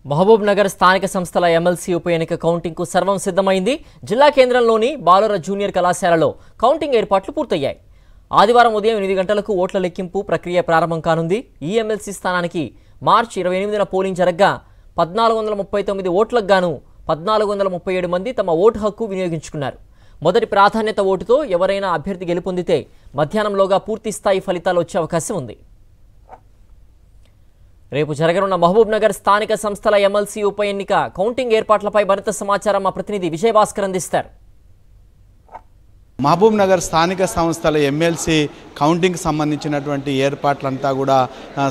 మహబూబ్ నగర్ స్థానిక సంస్థల ఎమ్మెల్సీ ఉప ఎన్నిక కౌంటింగ్కు సర్వం సిద్ధమైంది. జిల్లా కేంద్రంలోని బాలుర జూనియర్ కళాశాలలో కౌంటింగ్ ఏర్పాట్లు పూర్తయ్యాయి. ఆదివారం ఉదయం 8 గంటలకు ఓట్ల లెక్కింపు ప్రక్రియ ప్రారంభం కానుంది. ఈ ఎమ్మెల్సీ స్థానానికి మార్చి 28న పోలింగ్ జరగ్గా 1439 ఓట్లకు గాను 1437 మంది తమ ఓటు హక్కు వినియోగించుకున్నారు. మొదటి ప్రాధాన్యత ఓటుతో ఎవరైనా అభ్యర్థి గెలుపొందితే మధ్యాహ్నంలోగా పూర్తి స్థాయి ఫలితాలు వచ్చే అవకాశం ఉంది. రేపు జరగనున్న మహబూబ్ నగర్ స్థానిక సంస్థల ఎమ్మెల్సీ ఉప ఎన్నిక కౌంటింగ్ ఏర్పాట్లపై మరింత సమాచారం మా ప్రతినిధి విజయభాస్కర్ అందిస్తారు. మహబూబ్ నగర్ స్థానిక సంస్థల ఎమ్మెల్సీ కౌంటింగ్ సంబంధించినటువంటి ఏర్పాట్లంతా కూడా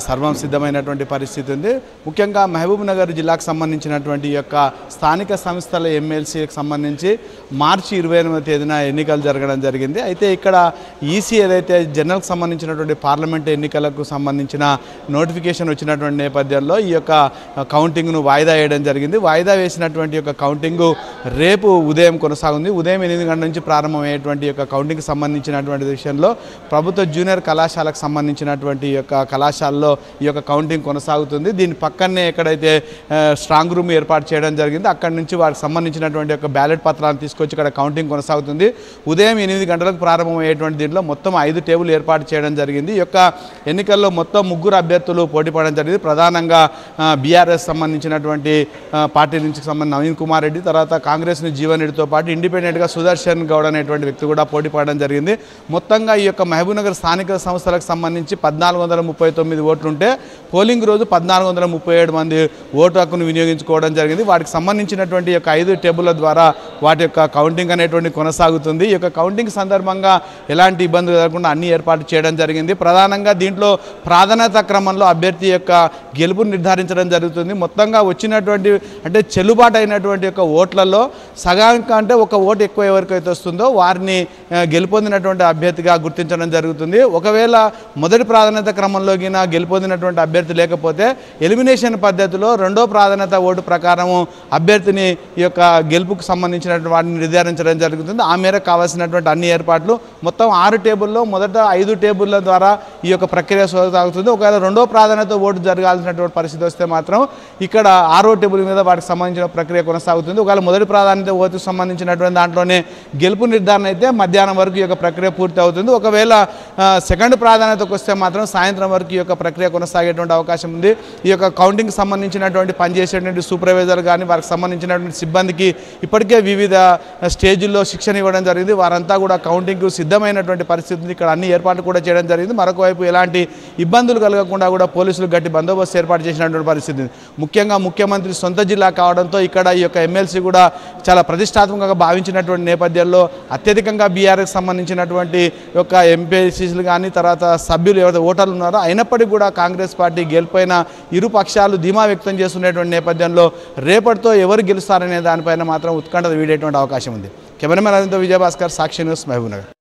సర్వం సిద్ధమైనటువంటి పరిస్థితి ఉంది. ముఖ్యంగా మహబూబ్ నగర్ జిల్లాకు సంబంధించినటువంటి యొక్క స్థానిక సంస్థల ఎమ్మెల్సీకి సంబంధించి మార్చి 28వ తేదీన ఎన్నికలు జరగడం జరిగింది. అయితే ఇక్కడ ఈసీ ఏదైతే జనరల్కి సంబంధించినటువంటి పార్లమెంట్ ఎన్నికలకు సంబంధించిన నోటిఫికేషన్ వచ్చినటువంటి నేపథ్యంలో ఈ యొక్క కౌంటింగ్ను వాయిదా వేయడం జరిగింది. వాయిదా వేసినటువంటి యొక్క కౌంటింగ్ రేపు ఉదయం కొనసాగుంది. ఉదయం 8 గంటల నుంచి ప్రారంభమయ్యేటువంటి యొక్క కౌంటింగ్ సంబంధించినటువంటి విషయంలో ప్రభుత్వ జూనియర్ కళాశాలకు సంబంధించినటువంటి యొక్క కళాశాలలో ఈ యొక్క కౌంటింగ్ కొనసాగుతుంది. దీని పక్కనే ఎక్కడైతే స్ట్రాంగ్ రూమ్ ఏర్పాటు చేయడం జరిగింది అక్కడి నుంచి వారికి సంబంధించినటువంటి యొక్క బ్యాలెట్ పత్రాలను తీసుకొచ్చి ఇక్కడ కౌంటింగ్ కొనసాగుతుంది. ఉదయం 8 గంటలకు ప్రారంభమయ్యేటువంటి దీంట్లో మొత్తం 5 టేబుల్ ఏర్పాటు చేయడం జరిగింది. ఈ యొక్క ఎన్నికల్లో మొత్తం 3 అభ్యర్థులు పోటీ పడడం జరిగింది. ప్రధానంగా బీఆర్ఎస్ సంబంధించినటువంటి పార్టీ నుంచి సంబంధించిన నవీన్ కుమార్ రెడ్డి, తర్వాత కాంగ్రెస్ని జీవన్ రెడ్డితో పాటు ఇండిపెండెంట్గా సుదర్శన్ గౌడ్ అనేటువంటి వ్యక్తి కూడా పోటీ పడడం జరిగింది. మొత్తంగా ఈ యొక్క మహబూబ్ నగర్ స్థానిక సంస్థలకు సంబంధించి 1439 ఓట్లుంటే పోలింగ్ రోజు 1437 మంది ఓటు హక్కును వినియోగించుకోవడం జరిగింది. వాటికి సంబంధించినటువంటి యొక్క 5 టేబుల్ల ద్వారా వాటి యొక్క కౌంటింగ్ అనేటువంటి కొనసాగుతుంది. ఈ యొక్క కౌంటింగ్ సందర్భంగా ఎలాంటి ఇబ్బందులు లేకుండా అన్ని ఏర్పాటు చేయడం జరిగింది. ప్రధానంగా దీంట్లో ప్రాధాన్యత క్రమంలో అభ్యర్థి యొక్క గెలుపును నిర్ధారించడం జరుగుతుంది. మొత్తంగా వచ్చినటువంటి అంటే చెల్లుబాటు అయినటువంటి యొక్క ఓట్లలో సగానికి అంటే ఒక ఓటు ఎక్కువ ఎవరికైతే వస్తుందో వారిని గెలుపొందినటువంటి అభ్యర్థిగా గుర్తించడం జరుగుతుంది. ఒకవేళ మొదటి ప్రాధాన్యత క్రమంలో గెలుపొందినటువంటి అభ్యర్థి లేకపోతే ఎలిమినేషన్ పద్ధతిలో రెండో ప్రాధాన్యత ఓటు ప్రకారం అభ్యర్థిని ఈ యొక్క గెలుపుకు సంబంధించినటువంటి వాటిని నిర్ధారించడం జరుగుతుంది. ఆ మేరకు కావాల్సినటువంటి అన్ని ఏర్పాట్లు మొత్తం 6 టేబుల్లో మొదట 5 టేబుల్ల ద్వారా ఈ యొక్క ప్రక్రియ సాగుతుంది. ఒకవేళ రెండో ప్రాధాన్యత ఓటు జరగాల్సినటువంటి పరిస్థితి వస్తే మాత్రం ఇక్కడ 6వ టేబుల్ మీద వాటికి సంబంధించిన ప్రక్రియ కొనసాగుతుంది. ఒకవేళ మొదటి ప్రాధాన్యత ఓటుకు సంబంధించినటువంటి దాంట్లోనే గెలుపు నిర్ధారణ అయితే మధ్యాహ్నం వరకు ఈ యొక్క ప్రక్రియ పూర్తి అవుతుంది. ఒకవేళ సెకండ్ ప్రాధాన్యతకు వస్తే మాత్రం సాయంత్రం వరకు ఈ యొక్క ప్రక్రియ కొనసాగేటువంటి అవకాశం ఉంది. ఈ యొక్క కౌంటింగ్ సంబంధించినటువంటి పనిచేసేటువంటి సూపర్వైజర్ కానీ వారికి సంబంధించినటువంటి సిబ్బందికి ఇప్పటికే వివిధ స్టేజ్ల్లో శిక్షణ ఇవ్వడం జరిగింది. వారంతా కూడా కౌంటింగ్కు సిద్ధమైనటువంటి పరిస్థితి ఉంది. ఇక్కడ అన్ని ఏర్పాట్లు కూడా చేయడం జరిగింది. మరొక వైపు ఎలాంటి ఇబ్బందులు కలగకుండా కూడా పోలీసులు గట్టి బందోబస్తు ఏర్పాటు చేసినటువంటి పరిస్థితి. ముఖ్యంగా ముఖ్యమంత్రి సొంత జిల్లా కావడంతో ఇక్కడ ఈ యొక్క ఎమ్మెల్సీ కూడా చాలా ప్రతిష్టాత్మకంగా భావించినటువంటి నేపథ్యంలో అత్యధికంగా బీఆర్ఎస్ సంబంధించినటువంటి యొక్క ఎంపీసీలు కానీ తర్వాత సభ్యులు ఎవరైతే ఓటర్లు ఉన్నారో అయినప్పటికీ కూడా కాంగ్రెస్ పార్టీ గెలిపోయిన ఇరు పక్షాలు ధీమా వ్యక్తం చేస్తున్నటువంటి నేపథ్యంలో రేపటితో ఎవరు గెలుస్తారనే దానిపైన మాత్రం ఉత్కంఠ వీడేటువంటి అవకాశం ఉంది. కెమెరామెన్ అరవింద్, విజయభాస్కర్, సాక్షి న్యూస్, మహబూబ్ నగర్.